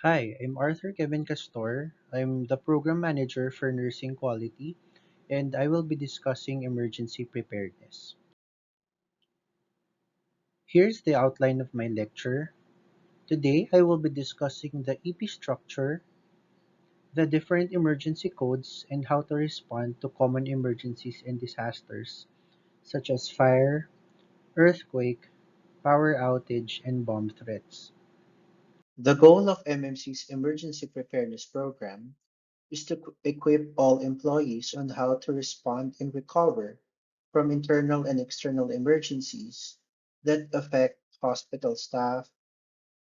Hi, I'm Arthur Kevin Castor. I'm the Program Manager for Nursing Quality, and I will be discussing emergency preparedness. Here's the outline of my lecture. Today, I will be discussing the EP structure, the different emergency codes, and how to respond to common emergencies and disasters, such as fire, earthquake, power outage, and bomb threats. The goal of MMC's Emergency Preparedness Program is to equip all employees on how to respond and recover from internal and external emergencies that affect hospital staff,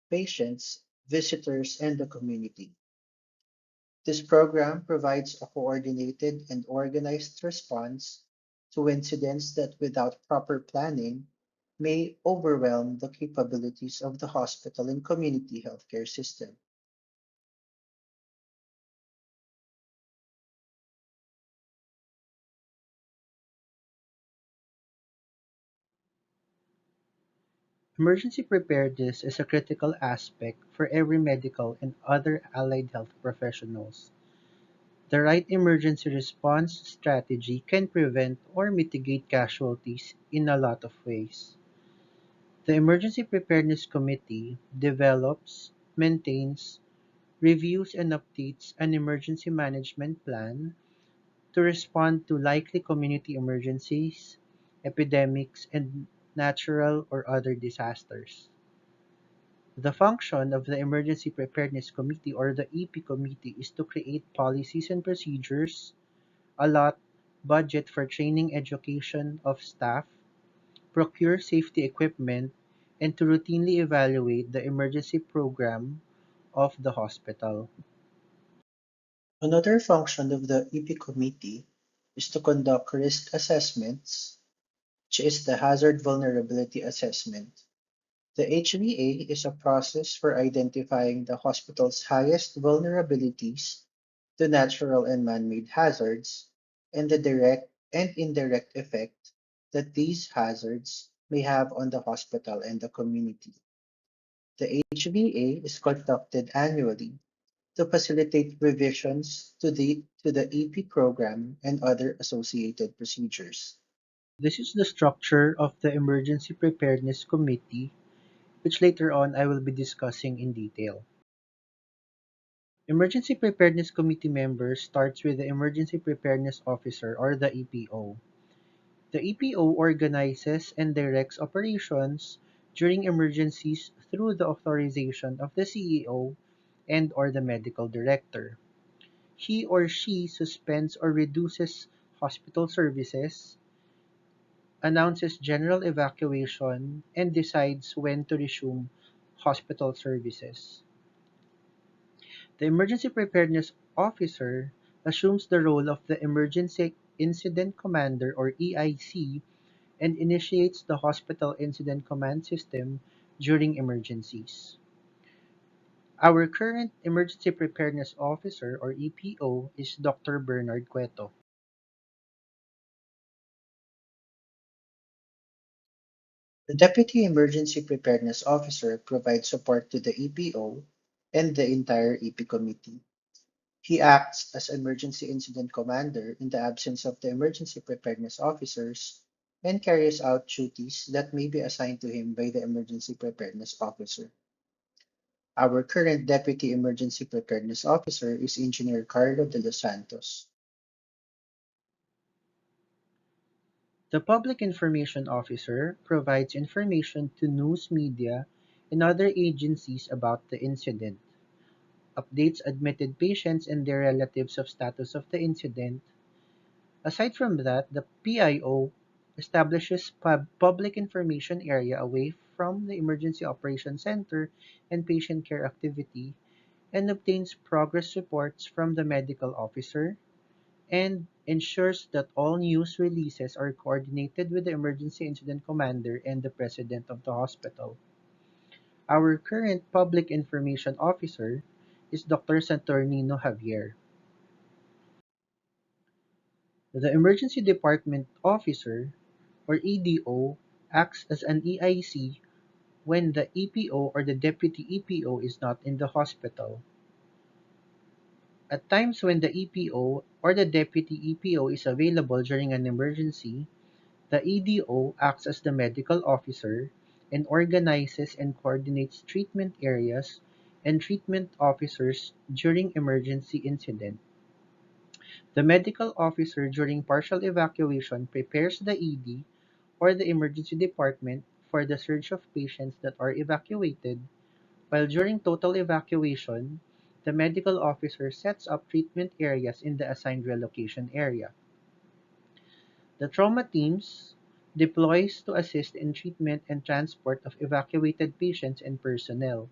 patients, visitors, and the community. This program provides a coordinated and organized response to incidents that, without proper planning, may overwhelm the capabilities of the hospital and community healthcare system. Emergency preparedness is a critical aspect for every medical and other allied health professionals. The right emergency response strategy can prevent or mitigate casualties in a lot of ways. The Emergency Preparedness Committee develops, maintains, reviews, and updates an emergency management plan to respond to likely community emergencies, epidemics, and natural or other disasters. The function of the Emergency Preparedness Committee or the EP Committee is to create policies and procedures, allot budget for training education of staff, procure safety equipment, and to routinely evaluate the emergency program of the hospital. Another function of the EP committee is to conduct risk assessments, which is the hazard vulnerability assessment. The HVA is a process for identifying the hospital's highest vulnerabilities to natural and man-made hazards and the direct and indirect effect that these hazards may have on the hospital and the community. The HVA is conducted annually to facilitate revisions to the EP program and other associated procedures. This is the structure of the Emergency Preparedness Committee, which later on I will be discussing in detail. Emergency Preparedness Committee members starts with the Emergency Preparedness Officer or the EPO. The EPO organizes and directs operations during emergencies through the authorization of the CEO and or the medical director. He or she suspends or reduces hospital services, announces general evacuation, and decides when to resume hospital services. The Emergency Preparedness Officer assumes the role of the Emergency Incident Commander or EIC and initiates the Hospital Incident Command System during emergencies. Our current Emergency Preparedness Officer or EPO is Dr. Bernard Cueto. The Deputy Emergency Preparedness Officer provides support to the EPO and the entire EP committee. He acts as Emergency Incident Commander in the absence of the emergency preparedness officers and carries out duties that may be assigned to him by the Emergency Preparedness Officer. Our current Deputy Emergency Preparedness Officer is Engineer Carlo de los Santos. The Public Information Officer provides information to news media and other agencies about the incident, updates admitted patients and their relatives of status of the incident. Aside from that, the PIO establishes public information area away from the Emergency Operations Center and patient care activity and obtains progress reports from the medical officer and ensures that all news releases are coordinated with the Emergency Incident Commander and the President of the hospital. Our current Public Information Officer is Dr. Saturnino Javier. The Emergency Department Officer, or EDO, acts as an EIC when the EPO or the Deputy EPO is not in the hospital. At times when the EPO or the deputy EPO is available during an emergency, the EDO acts as the medical officer and organizes and coordinates treatment areas and treatment officers during emergency incident. The medical officer during partial evacuation prepares the ED or the emergency department for the surge of patients that are evacuated, while during total evacuation, the medical officer sets up treatment areas in the assigned relocation area. The trauma teams deploys to assist in treatment and transport of evacuated patients and personnel.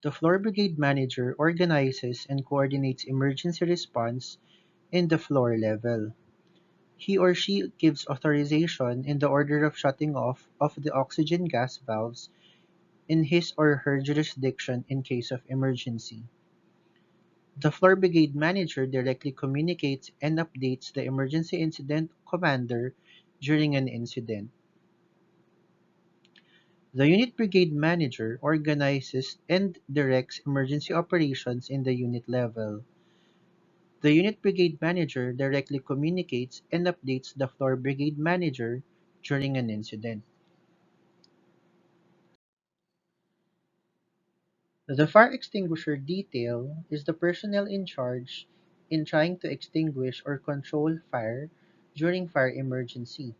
The floor brigade manager organizes and coordinates emergency response in the floor level. He or she gives authorization in the order of shutting off of the oxygen gas valves in his or her jurisdiction in case of emergency. The floor brigade manager directly communicates and updates the emergency incident commander during an incident. The unit brigade manager organizes and directs emergency operations in the unit level. The unit brigade manager directly communicates and updates the floor brigade manager during an incident. The fire extinguisher detail is the personnel in charge in trying to extinguish or control fire during fire emergency.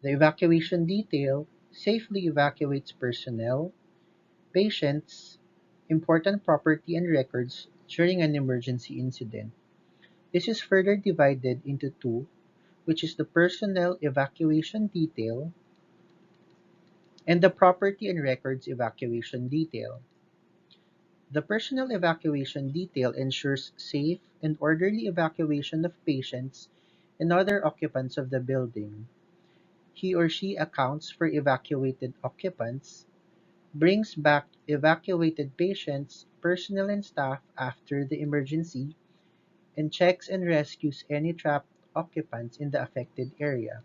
The evacuation detail safely evacuates personnel, patients, important property and records during an emergency incident. This is further divided into two, which is the personnel evacuation detail and the property and records evacuation detail. The personnel evacuation detail ensures safe and orderly evacuation of patients and other occupants of the building. He or she accounts for evacuated occupants, brings back evacuated patients, personnel and staff after the emergency, and checks and rescues any trapped occupants in the affected area.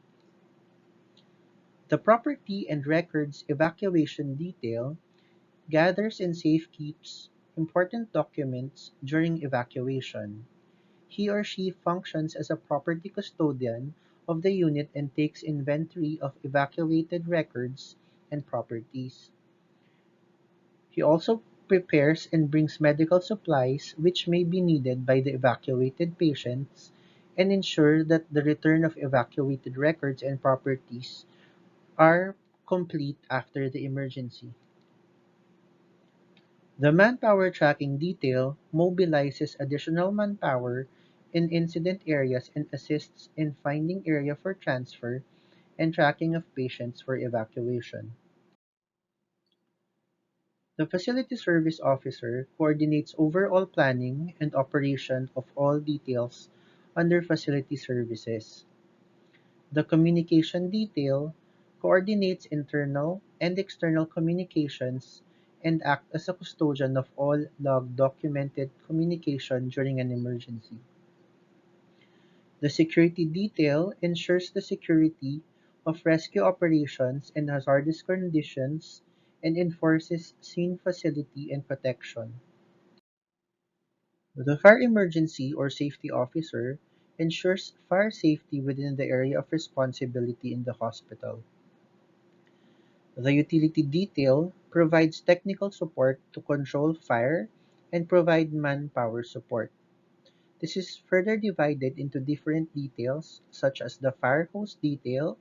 The property and records evacuation detail gathers and safekeeps important documents during evacuation. He or she functions as a property custodian of the unit and takes inventory of evacuated records and properties. He also prepares and brings medical supplies which may be needed by the evacuated patients and ensure that the return of evacuated records and properties are complete after the emergency. The manpower tracking detail mobilizes additional manpower in incident areas and assists in finding area for transfer and tracking of patients for evacuation. The Facility Service Officer coordinates overall planning and operation of all details under facility services. The Communication Detail coordinates internal and external communications and acts as a custodian of all log documented communication during an emergency. The Security Detail ensures the security of rescue operations in hazardous conditions and enforces scene facility and protection. The Fire Emergency or Safety Officer ensures fire safety within the area of responsibility in the hospital. The Utility Detail provides technical support to control fire and provide manpower support. This is further divided into different details such as the fire hose detail,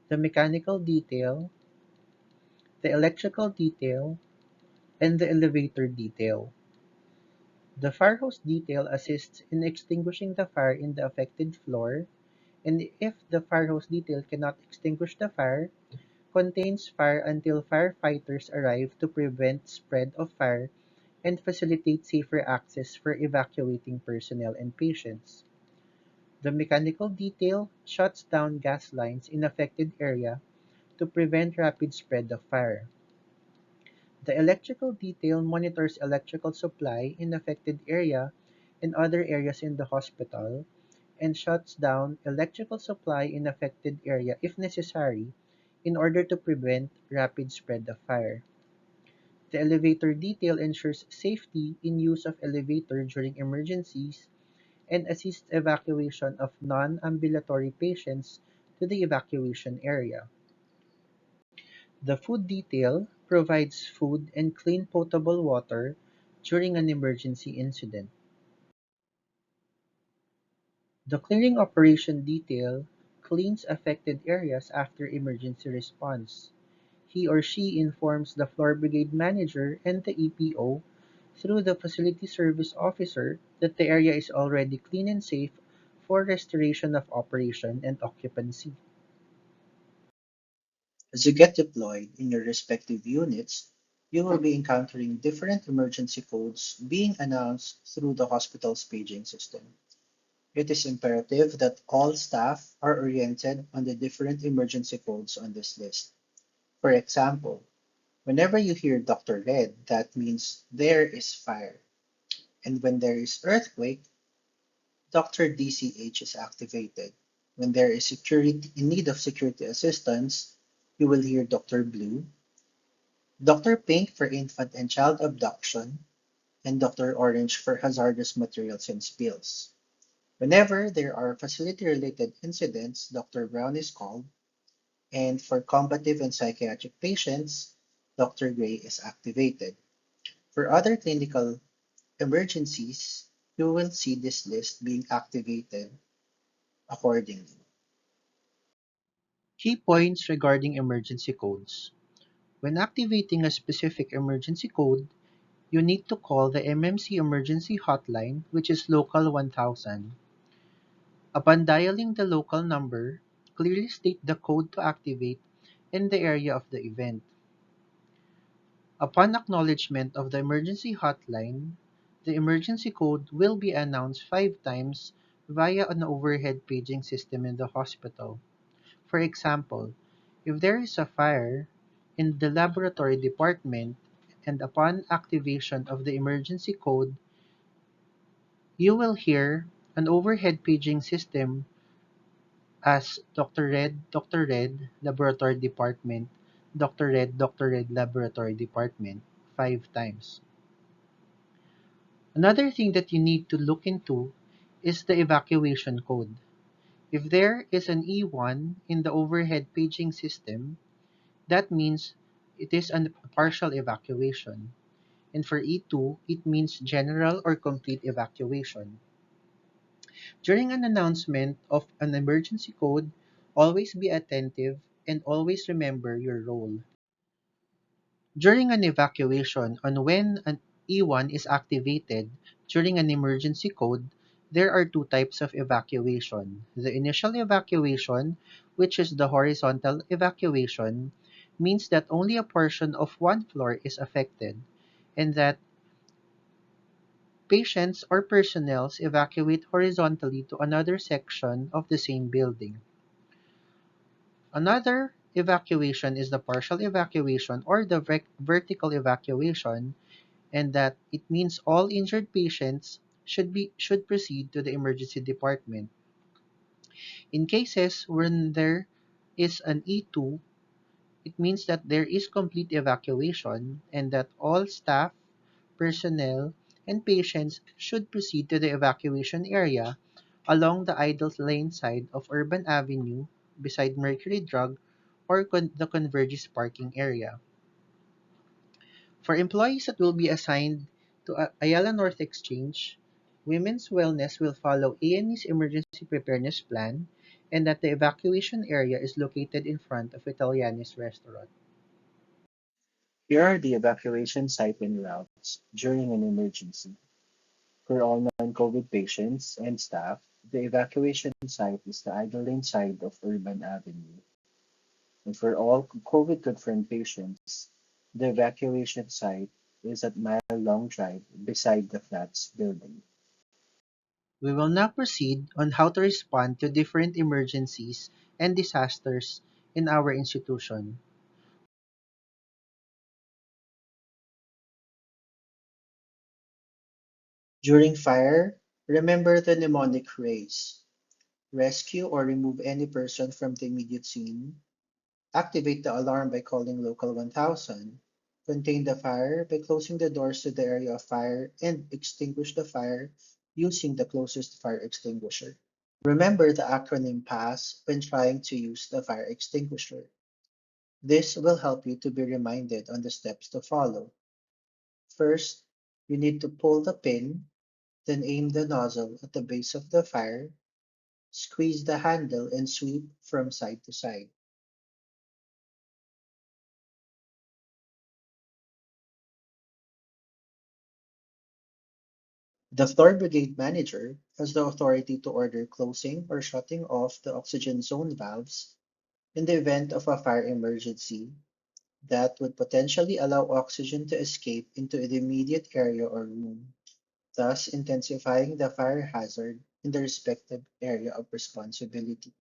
the mechanical detail, the electrical detail, and the elevator detail. The fire hose detail assists in extinguishing the fire in the affected floor, and if the fire hose detail cannot extinguish the fire, contains fire until firefighters arrive to prevent spread of fire and facilitate safer access for evacuating personnel and patients. The mechanical detail shuts down gas lines in affected area to prevent rapid spread of fire. The electrical detail monitors electrical supply in affected area and other areas in the hospital and shuts down electrical supply in affected area if necessary in order to prevent rapid spread of fire. The elevator detail ensures safety in use of elevator during emergencies and assists evacuation of non-ambulatory patients to the evacuation area. The food detail provides food and clean potable water during an emergency incident. The clearing operation detail cleans affected areas after emergency response. He or she informs the floor brigade manager and the EPO through the facility service officer that the area is already clean and safe for restoration of operation and occupancy. As you get deployed in your respective units, you will be encountering different emergency codes being announced through the hospital's paging system. It is imperative that all staff are oriented on the different emergency codes on this list. For example, whenever you hear Dr. Red, that means there is fire. And when there is earthquake, Dr. DCH is activated. When there is security in need of security assistance, you will hear Dr. Blue, Dr. Pink for infant and child abduction, and Dr. Orange for hazardous materials and spills. Whenever there are facility-related incidents, Dr. Brown is called, and for combative and psychiatric patients, Dr. Gray is activated. For other clinical emergencies, you will see this list being activated accordingly. Key points regarding emergency codes. When activating a specific emergency code, you need to call the MMC emergency hotline, which is local 1000. Upon dialing the local number, clearly state the code to activate and the area of the event. Upon acknowledgement of the emergency hotline, the emergency code will be announced 5 times via an overhead paging system in the hospital. For example, if there is a fire in the laboratory department and upon activation of the emergency code, you will hear an overhead paging system as Dr. Red, Laboratory Department, Dr. Red, Laboratory Department, 5 times. Another thing that you need to look into is the evacuation code. If there is an E1 in the overhead paging system, that means it is a partial evacuation. And for E2, it means general or complete evacuation. During an announcement of an emergency code, always be attentive and always remember your role. During an evacuation, on when an E1 is activated during an emergency code, there are two types of evacuation. The initial evacuation, which is the horizontal evacuation, means that only a portion of one floor is affected and that patients or personnel evacuate horizontally to another section of the same building. Another evacuation is the partial evacuation or the vertical evacuation, and that it means all injured patients should proceed to the emergency department. In cases when there is an E2, it means that there is complete evacuation and that all staff, personnel, and patients should proceed to the evacuation area along the idle lane side of Urban Avenue beside Mercury Drug or the Convergys parking area. For employees that will be assigned to Ayala North Exchange, Women's Wellness will follow A&E's emergency preparedness plan and that the evacuation area is located in front of Italianis restaurant. Here are the evacuation site and routes during an emergency. For all non-COVID patients and staff, the evacuation site is the Idle side of Urban Avenue. And for all COVID confirmed patients, the evacuation site is at Mile Long Drive beside the Flats building. We will now proceed on how to respond to different emergencies and disasters in our institution. During fire, remember the mnemonic race. Rescue or remove any person from the immediate scene. Activate the alarm by calling local 1000. Contain the fire by closing the doors to the area of fire and extinguish the fire using the closest fire extinguisher. Remember the acronym PASS when trying to use the fire extinguisher. This will help you to be reminded on the steps to follow. First, you need to pull the pin, then aim the nozzle at the base of the fire, squeeze the handle and sweep from side to side. The floor brigade manager has the authority to order closing or shutting off the oxygen zone valves in the event of a fire emergency that would potentially allow oxygen to escape into the immediate area or room, thus intensifying the fire hazard in the respective area of responsibility.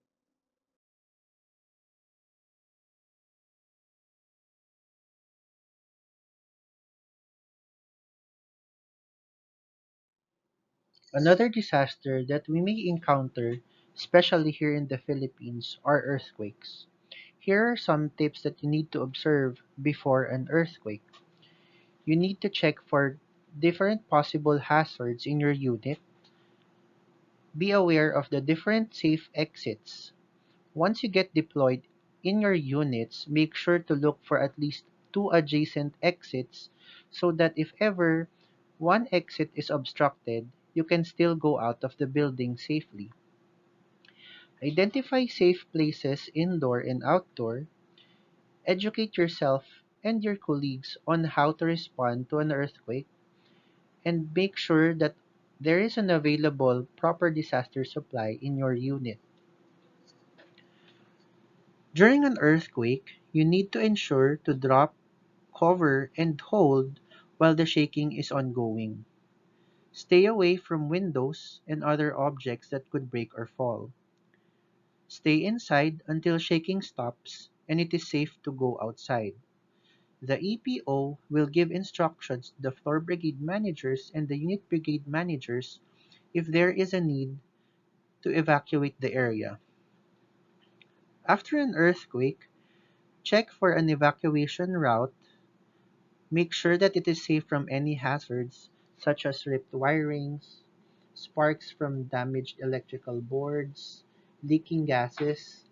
Another disaster that we may encounter, especially here in the Philippines, are earthquakes. Here are some tips that you need to observe before an earthquake. You need to check for different possible hazards in your unit. Be aware of the different safe exits. Once you get deployed in your units, make sure to look for at least two adjacent exits so that if ever one exit is obstructed, you can still go out of the building safely. Identify safe places indoor and outdoor. Educate yourself and your colleagues on how to respond to an earthquake and make sure that there is an available proper disaster supply in your unit. During an earthquake, you need to ensure to drop, cover, and hold while the shaking is ongoing. Stay away from windows and other objects that could break or fall. Stay inside until shaking stops and it is safe to go outside. The EPO will give instructions to the floor brigade managers and the unit brigade managers if there is a need to evacuate the area. After an earthquake, check for an evacuation route. Make sure that it is safe from any hazards such as ripped wirings, sparks from damaged electrical boards, leaking gases,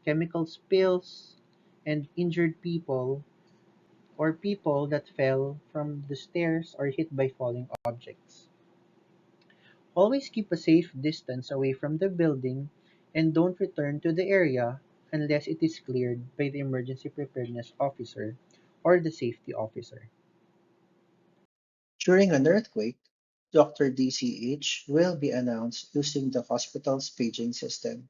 chemical spills, and injured people or people that fell from the stairs or hit by falling objects. Always keep a safe distance away from the building and don't return to the area unless it is cleared by the emergency preparedness officer or the safety officer. During an earthquake, Dr. DCH will be announced using the hospital's paging system.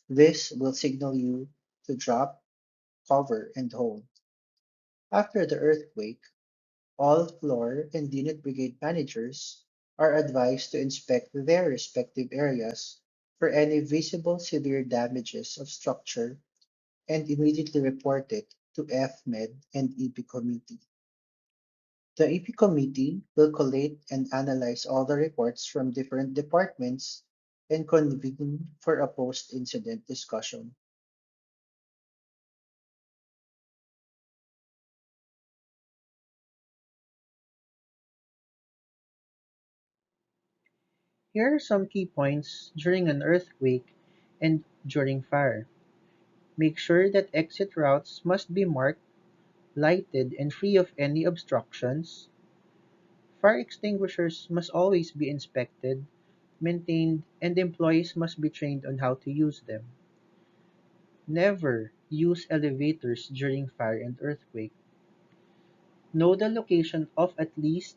This will signal you to drop, cover, and hold. After the earthquake, all floor and unit brigade managers are advised to inspect their respective areas for any visible severe damages of structure and immediately report it to FMED and EP committee. The EP committee will collate and analyze all the reports from different departments and convene for a post-incident discussion. Here are some key points during an earthquake and during fire. Make sure that exit routes must be marked, lighted, and free of any obstructions. Fire extinguishers must always be inspected, maintained, and employees must be trained on how to use them. Never use elevators during fire and earthquake. Know the location of at least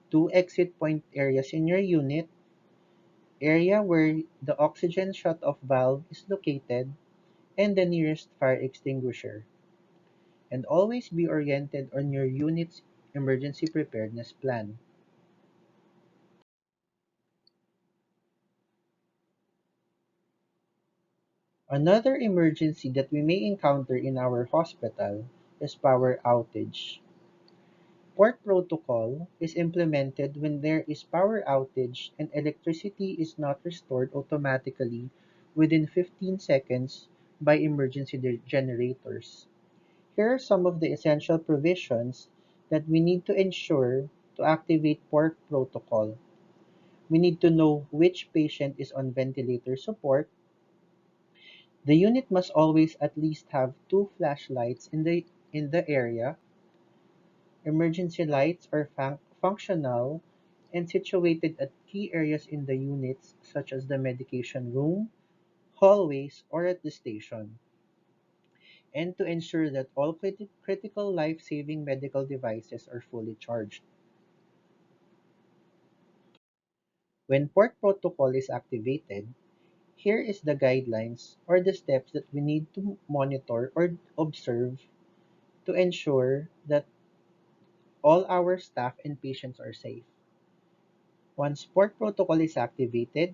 two exit point areas in your unit, area where the oxygen shut-off valve is located, and the nearest fire extinguisher. And always be oriented on your unit's emergency preparedness plan. Another emergency that we may encounter in our hospital is power outage. Port protocol is implemented when there is power outage and electricity is not restored automatically within 15 seconds by emergency generators. Here are some of the essential provisions that we need to ensure to activate PORC protocol. We need to know which patient is on ventilator support. The unit must always at least have two flashlights in the area. Emergency lights are functional and situated at key areas in the units such as the medication room, hallways, or at the station. And to ensure that all critical life-saving medical devices are fully charged. When port protocol is activated, here is the guidelines or the steps that we need to monitor or observe to ensure that all our staff and patients are safe. Once port protocol is activated,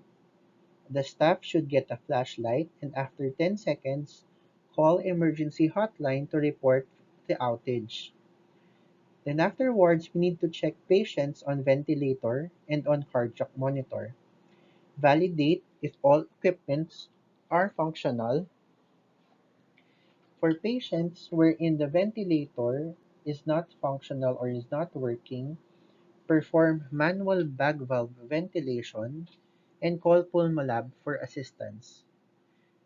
the staff should get a flashlight and after 10 seconds, call emergency hotline to report the outage. Then afterwards, we need to check patients on ventilator and on cardiac monitor. Validate if all equipments are functional. For patients wherein the ventilator is not functional or is not working, perform manual bag valve ventilation and call Pulmolab for assistance.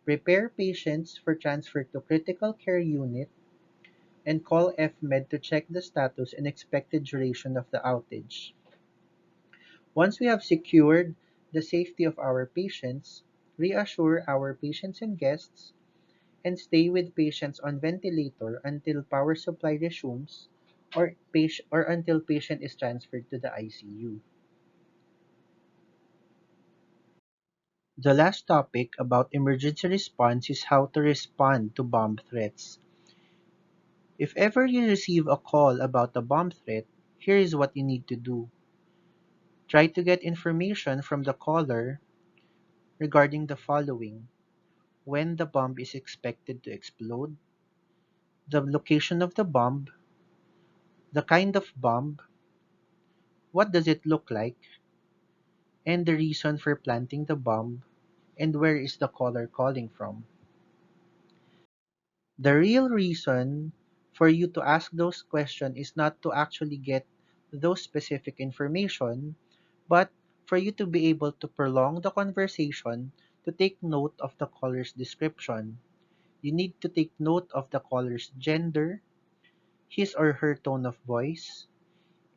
Prepare patients for transfer to critical care unit and call FMed to check the status and expected duration of the outage. Once we have secured the safety of our patients, reassure our patients and guests, and stay with patients on ventilator until power supply resumes or until patient is transferred to the ICU. The last topic about emergency response is how to respond to bomb threats. If ever you receive a call about a bomb threat, here is what you need to do. Try to get information from the caller regarding the following: when the bomb is expected to explode, the location of the bomb, the kind of bomb, what does it look like, and the reason for planting the bomb, and where is the caller calling from. The real reason for you to ask those questions is not to actually get those specific information, but for you to be able to prolong the conversation to take note of the caller's description. You need to take note of the caller's gender, his or her tone of voice,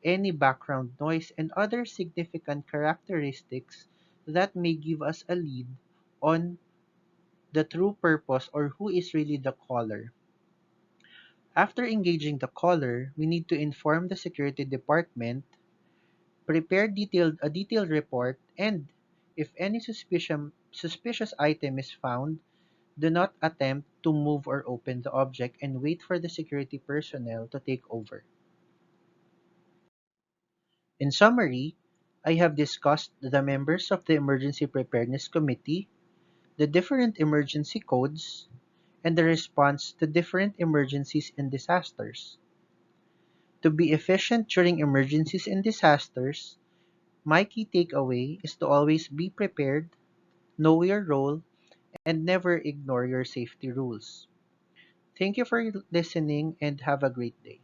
any background noise, and other significant characteristics that may give us a lead on the true purpose or who is really the caller. After engaging the caller, we need to inform the security department, prepare a detailed report, and if any suspicious item is found, do not attempt to move or open the object and wait for the security personnel to take over. In summary, I have discussed the members of the Emergency Preparedness Committee, the different emergency codes, and the response to different emergencies and disasters. To be efficient during emergencies and disasters, my key takeaway is to always be prepared, know your role, and never ignore your safety rules. Thank you for listening and have a great day.